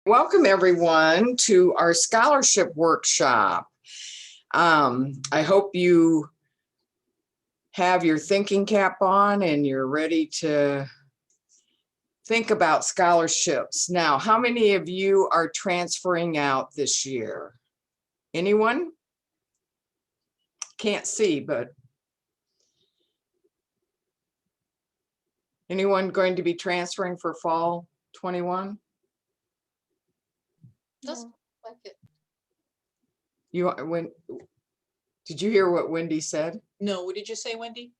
Welcome everyone to our scholarship workshop. I hope you have your thinking cap on and you're ready to think about scholarships. Now, how many of you are transferring out this year? Anyone? Can't see, but anyone going to be transferring for fall 21? Doesn't like it. Did you hear what Wendy said? No, what did you say, Wendy?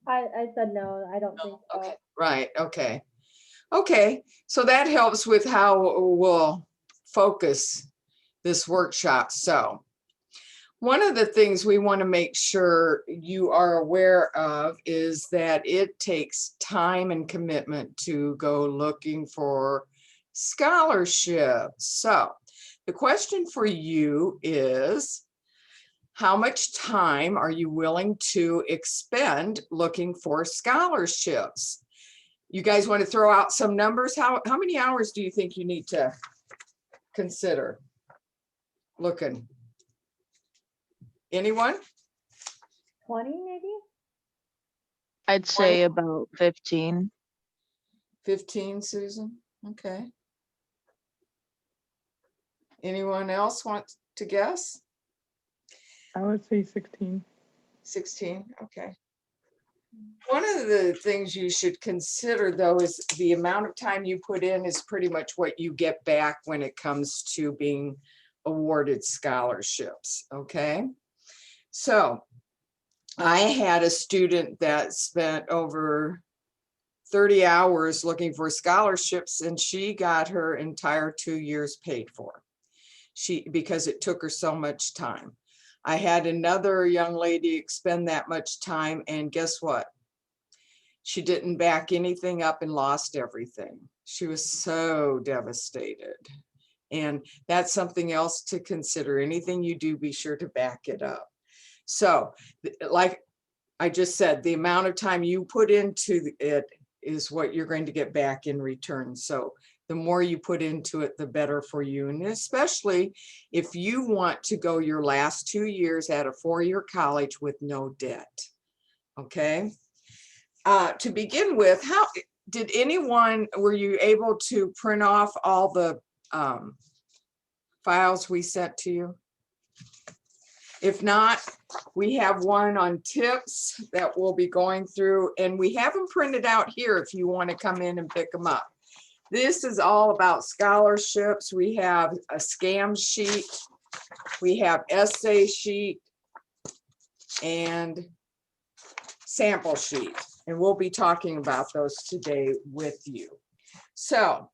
I said no, I don't think so. Okay. Right, okay. Okay, so that helps with how we'll focus this workshop. So one of the things we want to make sure you are aware of is that it takes time and commitment to go looking for scholarships. So the question for you is, how much time are you willing to expend looking for scholarships? You guys want to throw out some numbers? How many hours do you think you need to consider looking? Anyone? 20 maybe? I'd say about 15. 15, Susan? Okay. Anyone else want to guess? I would say 16. 16, okay. One of the things you should consider though is the amount of time you put in is pretty much what you get back when it comes to being awarded scholarships, okay? So I had a student that spent over 30 hours looking for scholarships and she got her entire 2 years paid for. Because it took her so much time. I had another young lady expend that much time and guess what? She didn't back anything up and lost everything. She was so devastated. And that's something else to consider. Anything you do, be sure to back it up. So like I just said, the amount of time you put into it is what you're going to get back in return. So the more you put into it, the better for you. And especially if you want to go your last 2 years at a 4-year college with no debt. Okay. To begin with, how did anyone, were you able to print off all the files we sent to you? If not, we have one on tips that we'll be going through, and we have them printed out here if you want to come in and pick them up. This is all about scholarships. We have a scam sheet, we have essay sheet, and sample sheet. And we'll be talking about those today with you. So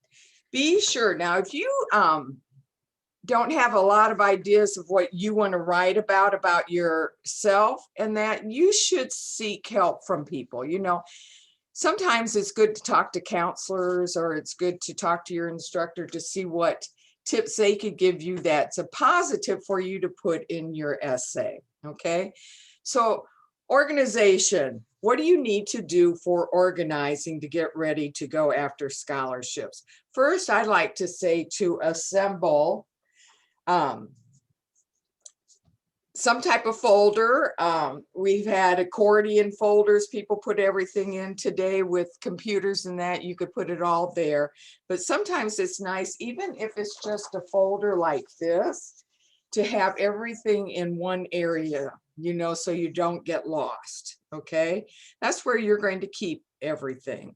be sure, now if you don't have a lot of ideas of what you want to write about yourself and that, you should seek help from people. You know, sometimes it's good to talk to counselors or it's good to talk to your instructor to see what tips they could give you that's a positive for you to put in your essay. Okay, so organization. What do you need to do for organizing to get ready to go after scholarships? First, I'd like to say to assemble some type of folder. We've had accordion folders people put everything in today with computers and that, you could put it all there. But sometimes it's nice, even if it's just a folder like this, to have everything in one area, you know, so you don't get lost. Okay, that's where you're going to keep everything.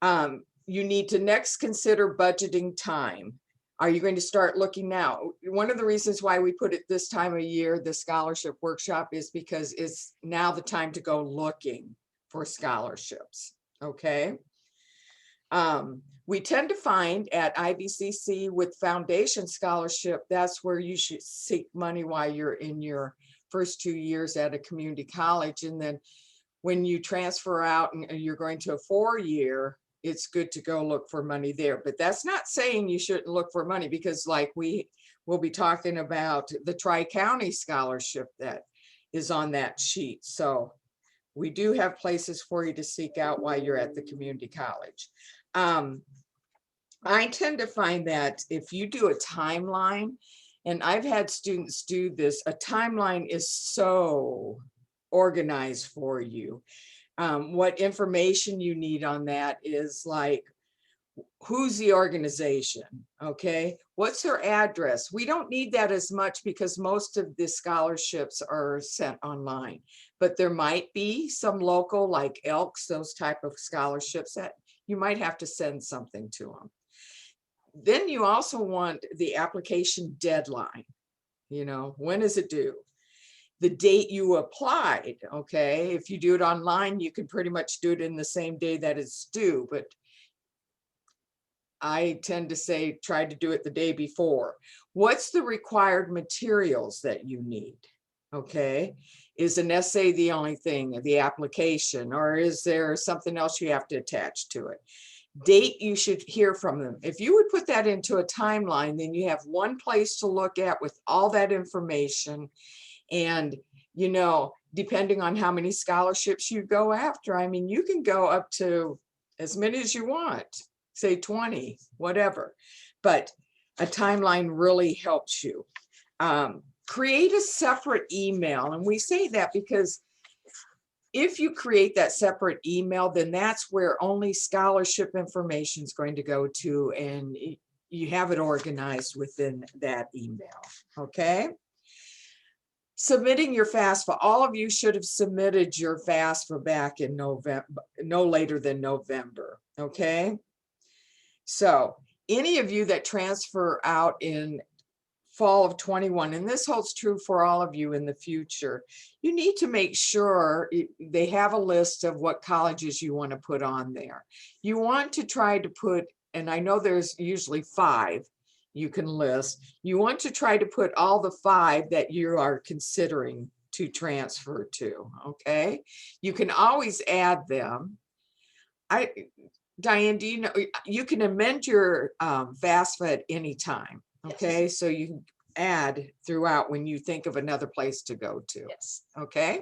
You need to next consider budgeting time. Are you going to start looking now? One of the reasons why we put it this time of year, the scholarship workshop, is because it's now the time to go looking for scholarships. Okay. We tend to find at IVCC with foundation scholarship, that's where you should seek money while you're in your first 2 years at a community college. And then when you transfer out and you're going to a 4-year, it's good to go look for money there. But that's not saying you shouldn't look for money, because like we will be talking about the Tri-County scholarship that is on that sheet. So we do have places for you to seek out while you're at the community college. I tend to find that if you do a timeline, and I've had students do this, a timeline is so organized for you. What information you need on that is like, who's the organization? Okay, what's their address? We don't need that as much because most of the scholarships are sent online, but there might be some local like Elks, those type of scholarships that you might have to send something to them. Then you also want the application deadline. You know, when is it due? The date you applied, okay? If you do it online, you can pretty much do it in the same day that it's due, but I tend to say, try to do it the day before. What's the required materials that you need? Okay, is an essay the only thing, the application, or is there something else you have to attach to it? Date you should hear from them. If you would put that into a timeline, then you have one place to look at with all that information. And, you know, depending on how many scholarships you go after, I mean, you can go up to as many as you want, say 20, whatever. But a timeline really helps you. Create a separate email. And we say that because if you create that separate email, then that's where only scholarship information is going to go to, and you have it organized within that email, okay? Submitting your FAFSA. All of you should have submitted your FAFSA back in November, no later than November, okay? So any of you that transfer out in fall of 21, and this holds true for all of you in the future, you need to make sure they have a list of what colleges you want to put on there. You want to try to put, and I know there's usually 5 you can list, you want to try to put all the 5 that you are considering to transfer to, okay? You can always add them. Diane, do you know, you can amend your FAFSA at any time. Okay, so you can add throughout when you think of another place to go to. Yes. Okay.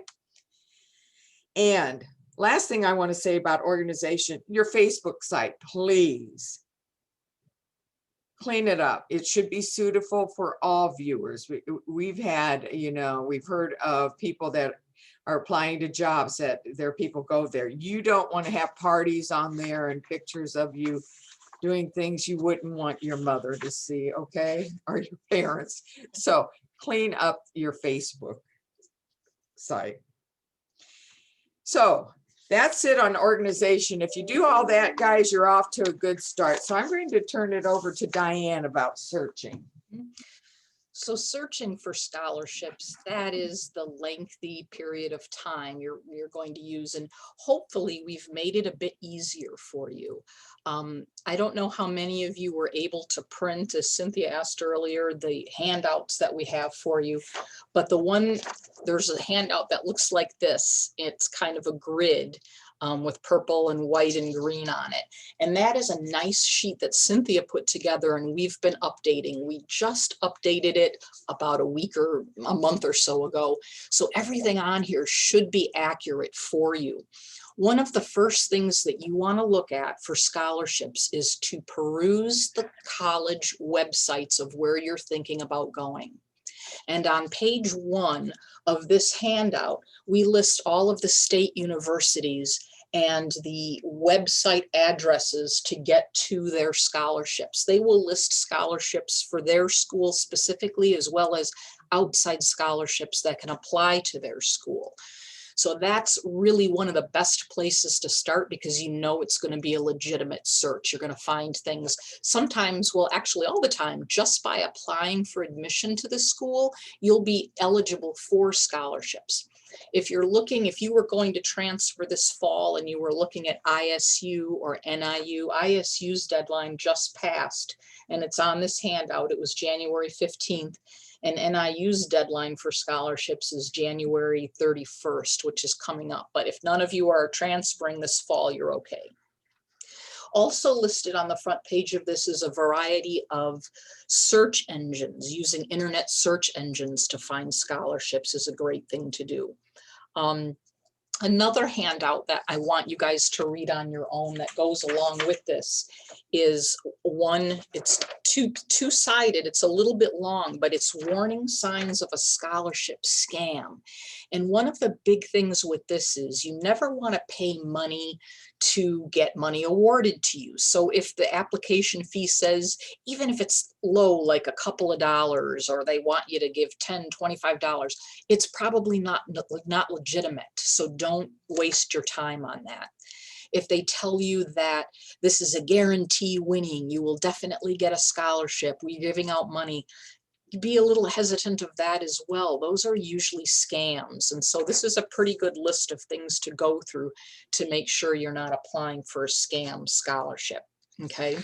And last thing I want to say about organization, your Facebook site, please clean it up. It should be suitable for all viewers. We've had, you know, we've heard of people that are applying to jobs that their people go there. You don't want to have parties on there and pictures of you doing things you wouldn't want your mother to see, okay? Or your parents. So clean up your Facebook site. So that's it on organization. If you do all that, guys, you're off to a good start. So I'm going to turn it over to Diane about searching. So searching for scholarships, that is the lengthy period of time you're going to use, and hopefully we've made it a bit easier for you. I don't know how many of you were able to print, as Cynthia asked earlier, the handouts that we have for you, but there's a handout that looks like this. It's kind of a grid with purple and white and green on it. And that is a nice sheet that Cynthia put together, and we've been updating. We just updated it about a week or a month or so ago. So everything on here should be accurate for you. One of the first things that you want to look at for scholarships is to peruse the college websites of where you're thinking about going. And on page 1 of this handout, we list all of the state universities and the website addresses to get to their scholarships. They will list scholarships for their school specifically, as well as outside scholarships that can apply to their school. So that's really one of the best places to start, because you know it's going to be a legitimate search. You're going to find things sometimes, well, actually all the time, just by applying for admission to the school, you'll be eligible for scholarships. If you were going to transfer this fall and you were looking at ISU or NIU, ISU's deadline just passed, and it's on this handout. It was January 15th. And NIU's deadline for scholarships is January 31st, which is coming up. But if none of you are transferring this fall, you're okay. Also listed on the front page of this is a variety of search engines. Using internet search engines to find scholarships is a great thing to do. Another handout that I want you guys to read on your own that goes along with this is one, it's two-sided, it's a little bit long, but it's warning signs of a scholarship scam. And one of the big things with this is you never want to pay money to get money awarded to you. So if the application fee says, even if it's low, like a couple of dollars, or they want you to give $10, $25, it's probably not legitimate. So don't waste your time on that. If they tell you that this is a guarantee winning, you will definitely get a scholarship, we're giving out money, be a little hesitant of that as well. Those are usually scams. And so this is a pretty good list of things to go through to make sure you're not applying for a scam scholarship. Okay.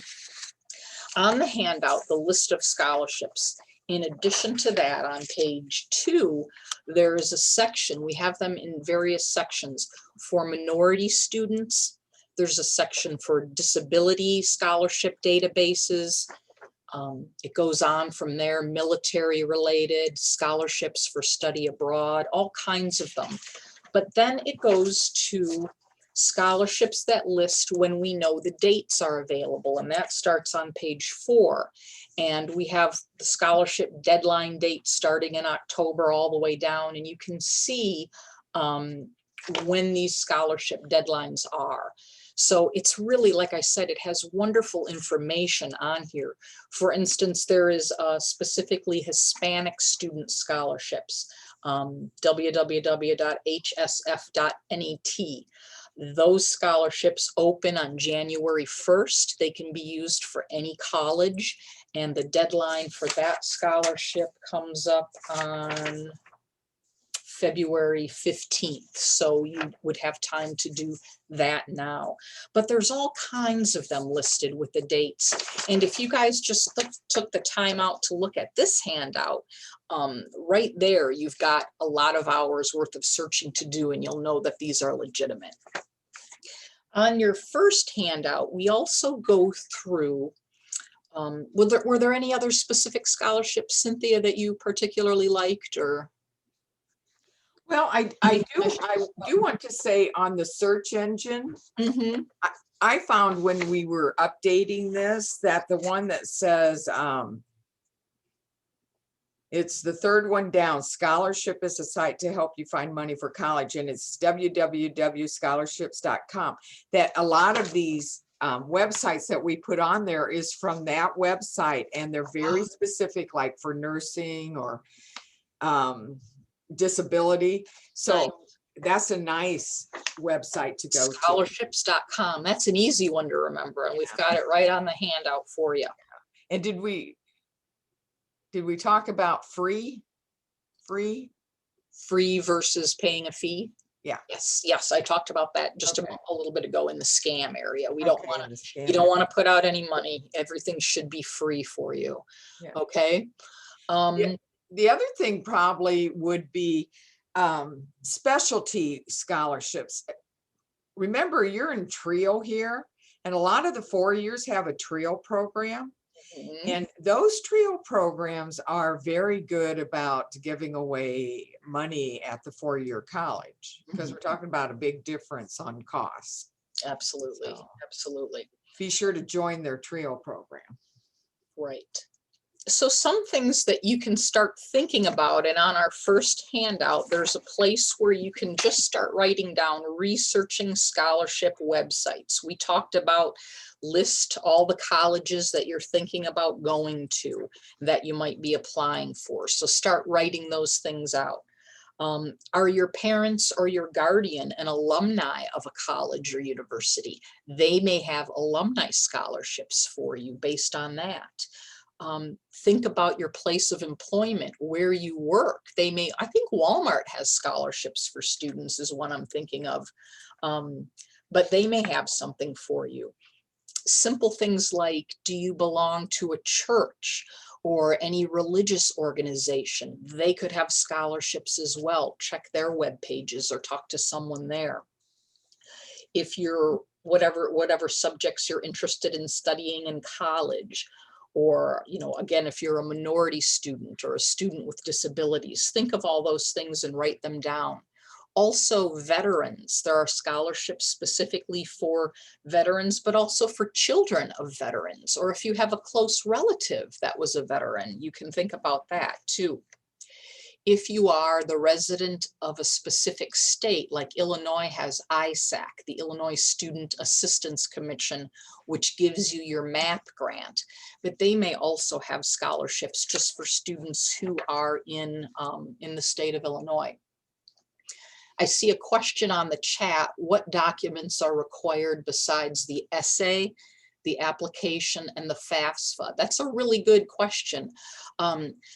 On the handout, the list of scholarships. In addition to that, on page 2, there is a section, we have them in various sections. For minority students, there's a section for disability scholarship databases. It goes on from there, military related, scholarships for study abroad, all kinds of them. But then it goes to scholarships that list when we know the dates are available, and that starts on page 4. And we have the scholarship deadline date starting in October all the way down, and you can see when these scholarship deadlines are. So it's really, like I said, it has wonderful information on here. For instance, there is specifically Hispanic student scholarships, www.hsf.net. Those scholarships open on January 1st. They can be used for any college, and the deadline for that scholarship comes up on February 15th. So you would have time to do that now. But there's all kinds of them listed with the dates. And if you guys just took the time out to look at this handout, right there, you've got a lot of hours worth of searching to do, and you'll know that these are legitimate. On your first handout, we also go through, were there any other specific scholarships, Cynthia, that you particularly liked, or? Well, I do want to say on the search engine, I found when we were updating this that the one that says, it's the third one down, scholarship is a site to help you find money for college, and it's www.scholarships.com, that a lot of these websites that we put on there is from that website, and they're very specific, like for nursing or disability. So that's a nice website to go to. Scholarships.com. That's an easy one to remember, and we've got it right on the handout for you. And did we talk about free versus paying a fee? Yeah. Yes, I talked about that just a little bit ago in the scam area. We don't want to, you don't want to put out any money. Everything should be free for you. Yeah. Okay. The other thing probably would be specialty scholarships. Remember, you're in TRIO here, and a lot of the 4 years have a TRIO program. And those TRIO programs are very good about giving away money at the 4-year college, because we're talking about a big difference on costs. Absolutely. So, Absolutely. be sure to join their TRIO program. Right. So some things that you can start thinking about, and on our first handout, there's a place where you can just start writing down researching scholarship websites. We talked about list all the colleges that you're thinking about going to that you might be applying for. So start writing those things out. Are your parents or your guardian an alumni of a college or university? They may have alumni scholarships for you based on that. Think about your place of employment, where you work. They may, I think Walmart has scholarships for students is one I'm thinking of, but they may have something for you. Simple things like, do you belong to a church or any religious organization? They could have scholarships as well. Check their web pages or talk to someone there. If you're whatever subjects you're interested in studying in college, or, you know, again, if you're a minority student or a student with disabilities, think of all those things and write them down. Also veterans, there are scholarships specifically for veterans, but also for children of veterans, or if you have a close relative that was a veteran, you can think about that too. If you are the resident of a specific state, like Illinois has ISAC, the Illinois Student Assistance Commission, which gives you your MAP grant, but they may also have scholarships just for students who are in the state of Illinois. I see a question on the chat. What documents are required besides the essay, the application, and the FAFSA? That's a really good question.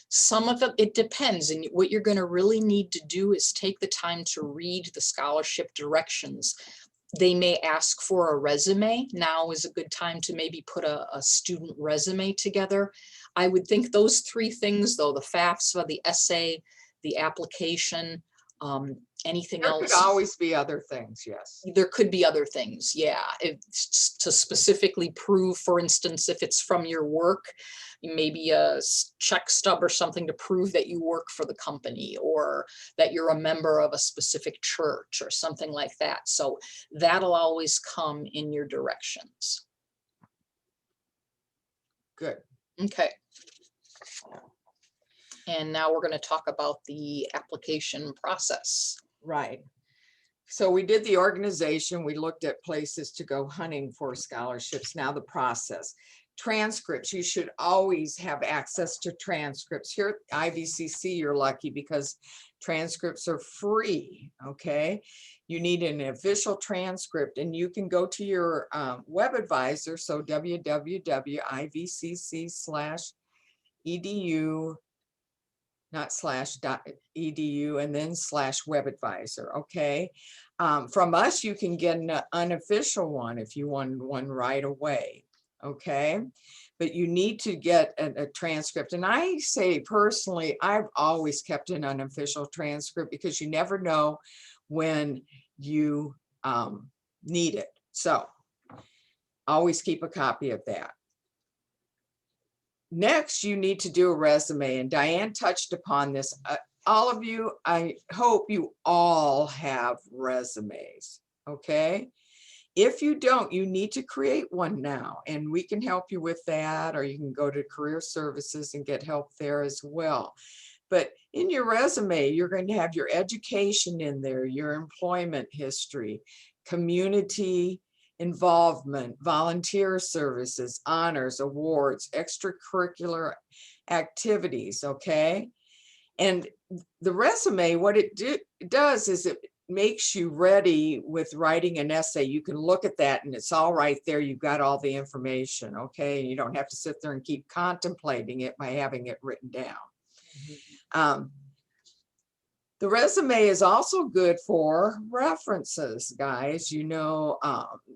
Some of them, it depends. And what you're going to really need to do is take the time to read the scholarship directions. They may ask for a resume. Now is a good time to maybe put a student resume together. I would think those three things, though, the FAFSA, the essay, the application, anything There else. could always be other things, yes. There could be other things, yeah. To specifically prove, for instance, if it's from your work, maybe a check stub or something to prove that you work for the company or that you're a member of a specific church or something like that. So that'll always come in your directions. Good. Okay. And now we're going to talk about the application process. Right. So we did the organization. We looked at places to go hunting for scholarships. Now the process. Transcripts. You should always have access to transcripts. Here at IVCC, you're lucky because transcripts are free. Okay. You need an official transcript and you can go to your web advisor. So www.ivcc/edu not /edu and then /web advisor. Okay. From us, you can get an unofficial one if you want one right away. Okay. But you need to get a transcript. And I say personally, I've always kept an unofficial transcript because you never know when you need it. So always keep a copy of that. Next, you need to do a resume, and Diane touched upon this. All of you, I hope you all have resumes, okay? If you don't, you need to create one now, and we can help you with that, or you can go to Career Services and get help there as well. But in your resume, you're going to have your education in there, your employment history, community involvement, volunteer services, honors, awards, extracurricular activities, okay? And the resume, what it does is it makes you ready with writing an essay. You can look at that and it's all right there. You've got all the information, okay? And you don't have to sit there and keep contemplating it by having it written down. The resume is also good for references, guys. You know,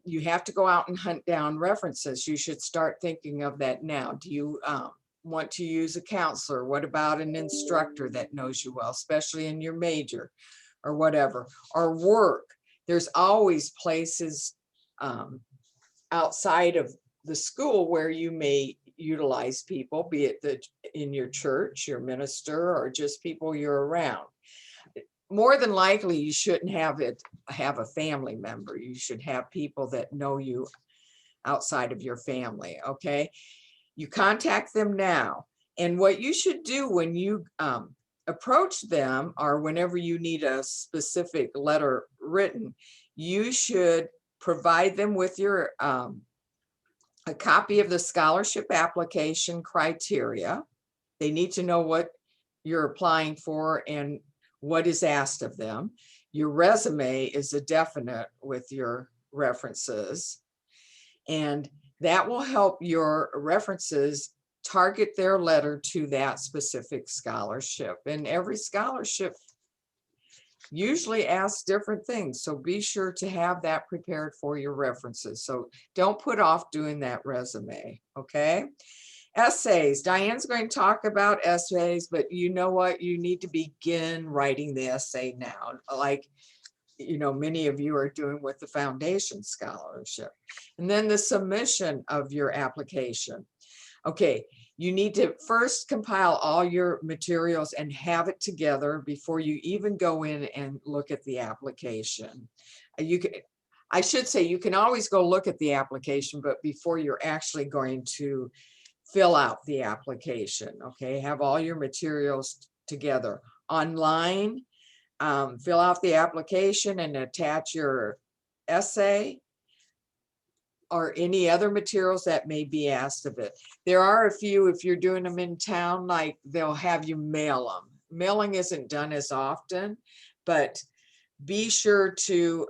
you have to go out and hunt down references. You should start thinking of that now. Do you want to use a counselor? What about an instructor that knows you well, especially in your major or whatever, or work? There's always places outside of the school where you may utilize people, be it in your church, your minister, or just people you're around. More than likely, you shouldn't have a family member. You should have people that know you outside of your family, okay? You contact them now. And what you should do when you approach them, or whenever you need a specific letter written, you should provide them with your a copy of the scholarship application criteria. They need to know what you're applying for and what is asked of them. Your resume is a definite with your references, and that will help your references target their letter to that specific scholarship. And every scholarship usually asks different things, so be sure to have that prepared for your references. So don't put off doing that resume, okay? Essays. Diane's going to talk about essays, but you know what? You need to begin writing the essay now, like, you know, many of you are doing with the foundation scholarship. And then the submission of your application. Okay, you need to first compile all your materials and have it together before you even go in and look at the application. You can, I should say, you can always go look at the application, but before you're actually going to fill out the application, okay? Have all your materials together online. Fill out the application and attach your essay or any other materials that may be asked of it. There are a few, if you're doing them in town, like they'll have you mail them. Mailing isn't done as often, but be sure to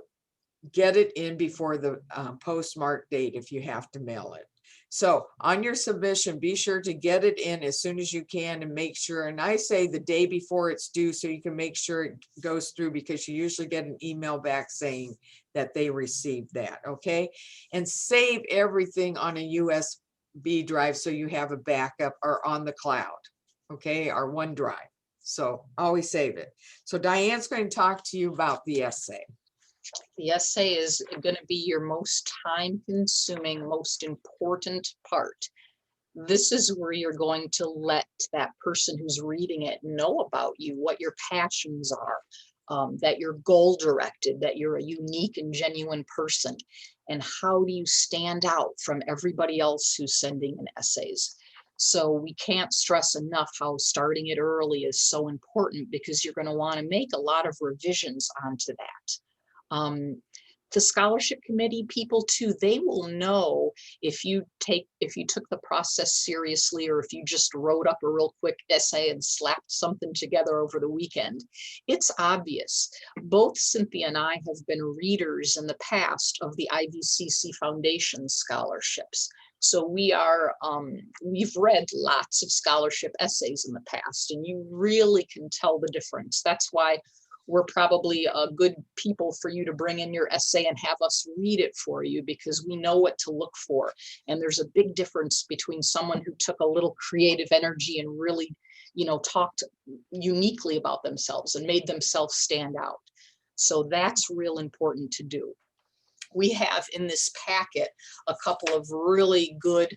get it in before the postmark date if you have to mail it. So on your submission, be sure to get it in as soon as you can and make sure, and I say the day before it's due so you can make sure it goes through, because you usually get an email back saying that they received that, okay? And save everything on a USB drive so you have a backup, or on the cloud, okay, or OneDrive. So always save it. So Diane's going to talk to you about the essay. The essay is going to be your most time-consuming, most important part. This is where you're going to let that person who's reading it know about you, what your passions are, that you're goal-directed, that you're a unique and genuine person, and how do you stand out from everybody else who's sending in essays. So we can't stress enough how starting it early is so important, because you're going to want to make a lot of revisions onto that. The scholarship committee people too, they will know if you took the process seriously, or if you just wrote up a real quick essay and slapped something together over the weekend. It's obvious. Both Cynthia and I have been readers in the past of the IVCC Foundation scholarships. So we've read lots of scholarship essays in the past, and you really can tell the difference. That's why we're probably a good people for you to bring in your essay and have us read it for you, because we know what to look for. And there's a big difference between someone who took a little creative energy and really, talked uniquely about themselves and made themselves stand out. So that's real important to do. We have in this packet a couple of really good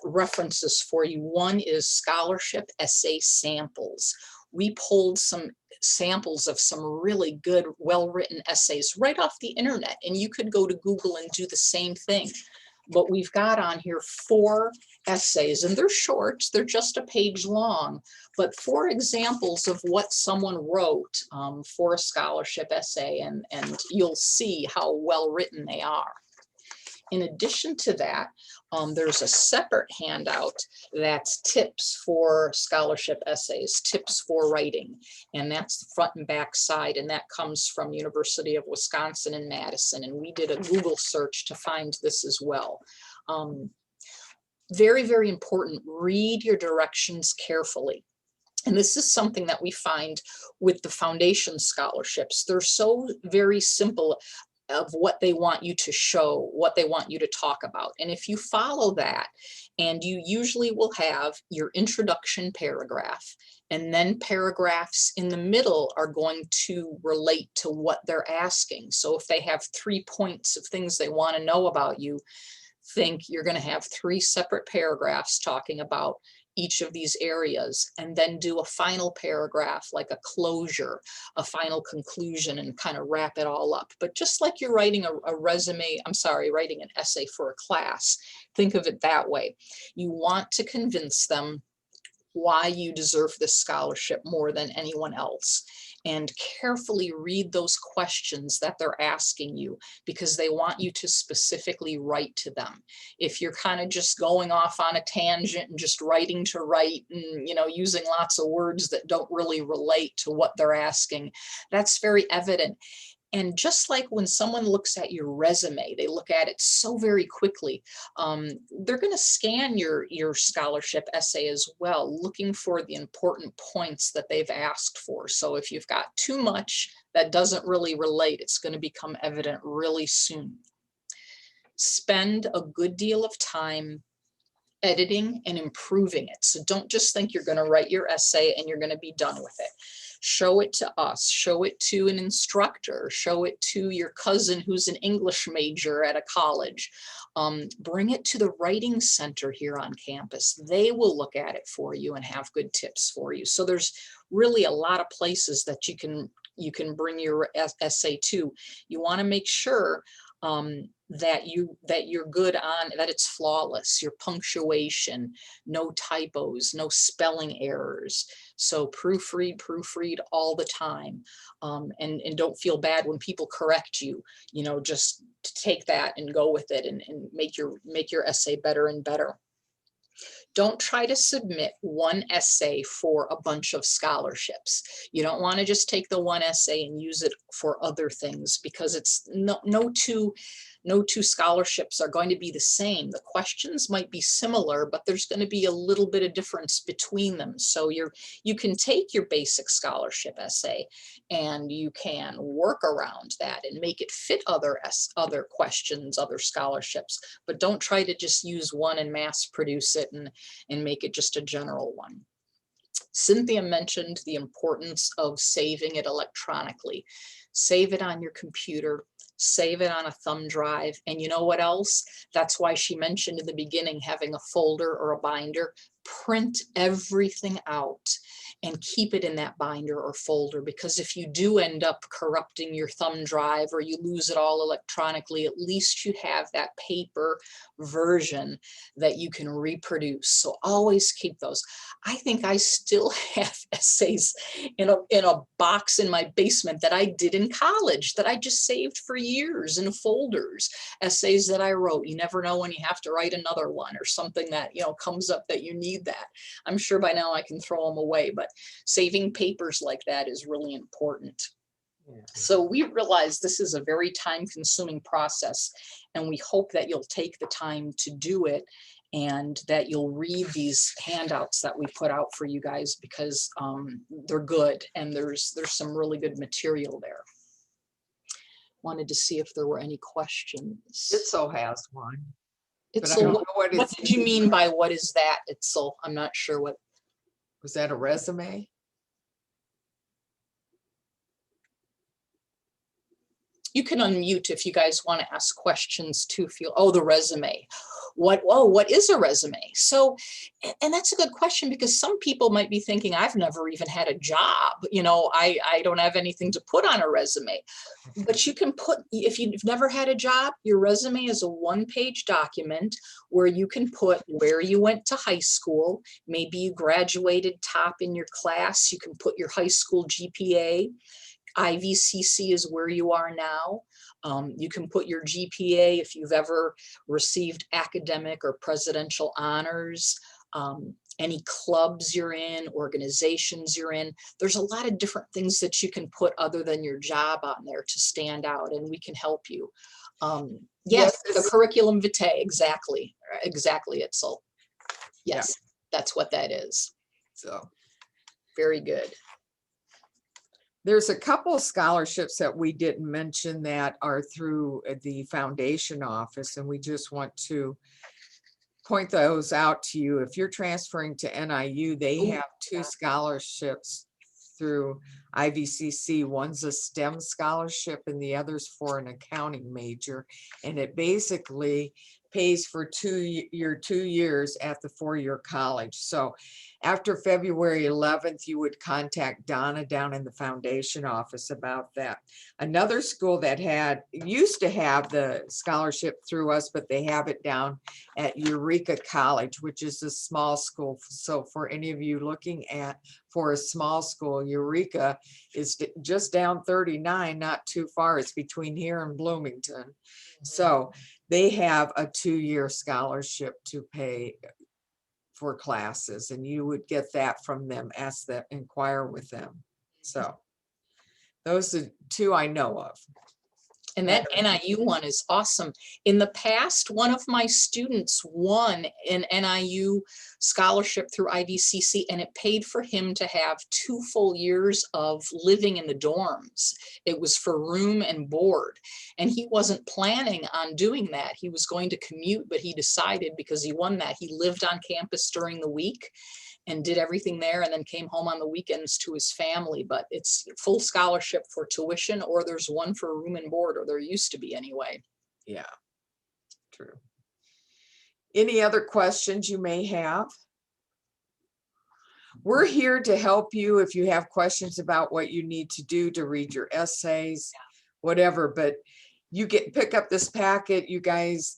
references for you. One is scholarship essay samples. We pulled some samples of some really good, well-written essays right off the internet, and you could go to Google and do the same thing. But we've got on here 4 essays, and they're short, they're just a page long, but 4 examples of what someone wrote for a scholarship essay, and you'll see how well written they are. In addition to that, there's a separate handout that's tips for scholarship essays, tips for writing, and that's the front and back side, and that comes from University of Wisconsin in Madison, and we did a Google search to find this as well. Very, very important, read your directions carefully. And this is something that we find with the foundation scholarships. They're so very simple of what they want you to show, what they want you to talk about. And if you follow that, and you usually will have your introduction paragraph, and then paragraphs in the middle are going to relate to what they're asking. So if they have 3 points of things they want to know about you, think you're going to have 3 separate paragraphs talking about each of these areas, and then do a final paragraph, like a closure, a final conclusion, and kind of wrap it all up. But just like you're writing writing an essay for a class, think of it that way. You want to convince them why you deserve this scholarship more than anyone else. And carefully read those questions that they're asking you, because they want you to specifically write to them. If you're kind of just going off on a tangent and just writing to write, and using lots of words that don't really relate to what they're asking, that's very evident. And just like when someone looks at your resume, they look at it so very quickly. They're going to scan your scholarship essay as well, looking for the important points that they've asked for. So if you've got too much that doesn't really relate, it's going to become evident really soon. Spend a good deal of time editing and improving it. So don't just think you're going to write your essay and you're going to be done with it. Show it to us, show it to an instructor, show it to your cousin who's an English major at a college. Bring it to the writing center here on campus. They will look at it for you and have good tips for you. So there's really a lot of places that you can bring your essay to. You want to make sure that you're good on, that it's flawless, your punctuation, no typos, no spelling errors. So proofread all the time. And don't feel bad when people correct you, just take that and go with it and make your essay better and better. Don't try to submit one essay for a bunch of scholarships. You don't want to just take the one essay and use it for other things, because it's no two scholarships are going to be the same. The questions might be similar, but there's going to be a little bit of difference between them. So you can take your basic scholarship essay and you can work around that and make it fit other questions, other scholarships, but don't try to just use one and mass produce it and make it just a general one. Cynthia mentioned the importance of saving it electronically. Save it on your computer, save it on a thumb drive. And you know what else? That's why she mentioned in the beginning, having a folder or a binder. Print everything out and keep it in that binder or folder, because if you do end up corrupting your thumb drive or you lose it all electronically, at least you have that paper version that you can reproduce. So always keep those. I think I still have essays in a box in my basement that I did in college that I just saved for years in folders, essays that I wrote. You never know when you have to write another one or something that comes up that you need that. I'm sure by now I can throw them away, but saving papers like that is really important. Yeah. So we realize this is a very time-consuming process, and we hope that you'll take the time to do it and that you'll read these handouts that we put out for you guys, because they're good and there's some really good material there. Wanted to see if there were any questions. Itzel has one. Itzel, what did you mean by what is that, Itzel? I'm not sure what. Was that a resume? You can unmute if you guys want to ask questions too. Oh, the resume. What is a resume? So, and that's a good question, because some people might be thinking, I've never even had a job. I don't have anything to put on a resume. But you can put, if you've never had a job, your resume is a one-page document where you can put where you went to high school. Maybe you graduated top in your class. You can put your high school GPA. IVCC is where you are now. You can put your GPA if you've ever received academic or presidential honors, any clubs you're in, organizations you're in. There's a lot of different things that you can put other than your job on there to stand out, and we can help you. Yes, the curriculum vitae, exactly, Itzel. Yes, yeah. That's what that is. So very good. There's a couple of scholarships that we didn't mention that are through the foundation office, and we just want to point those out to you. If you're transferring to NIU, they have two scholarships through IVCC. One's a STEM scholarship and the other's for an accounting major, and it basically pays for your 2 years at the four-year college. So after February 11th, you would contact Donna down in the foundation office about that. Another school that used to have the scholarship through us, but they have it down at Eureka College, which is a small school. So for any of you looking for a small school, Eureka is just down 39, not too far. It's between here and Bloomington. So they have a 2-year scholarship to pay for classes, and you would get that from them. Inquire with them. So those are two I know of. And that NIU one is awesome. In the past, one of my students won an NIU scholarship through IVCC, and it paid for him to have 2 full years of living in the dorms. It was for room and board. And he wasn't planning on doing that. He was going to commute, but he decided, because he won that, he lived on campus during the week. and did everything there and then came home on the weekends to his family. But it's full scholarship for tuition, or there's one for room and board, or there used to be anyway. Yeah, true. Any other questions you may have? We're here to help you if you have questions about what you need to do to read your essays, whatever, but you pick up this packet, you guys,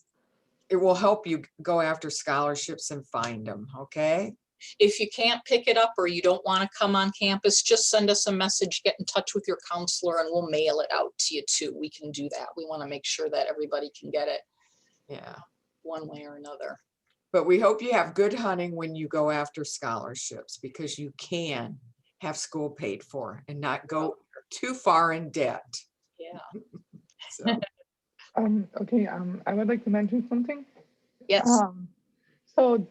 it will help you go after scholarships and find them, okay? If you can't pick it up or you don't want to come on campus, just send us a message, get in touch with your counselor, and we'll mail it out to you too. We can do that. We want to make sure that everybody can get it Yeah, one way or another. but we hope you have good hunting when you go after scholarships, because you can have school paid for and not go too far in debt. Yeah. So, Okay, I would like to mention something. Yes. So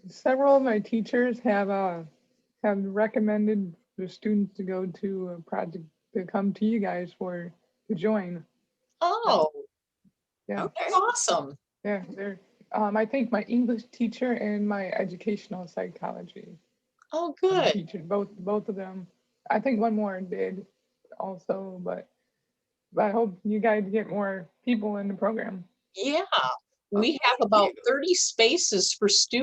several of my teachers have recommended the students to go to a project, to come to you guys to join. Oh, Yeah, okay, awesome. yeah, they're, I think my English teacher and my educational psychology Oh, good. teacher, both of them. I think one more did also, but I hope you guys get more people in the program. Yeah. We have about 30 spaces for students.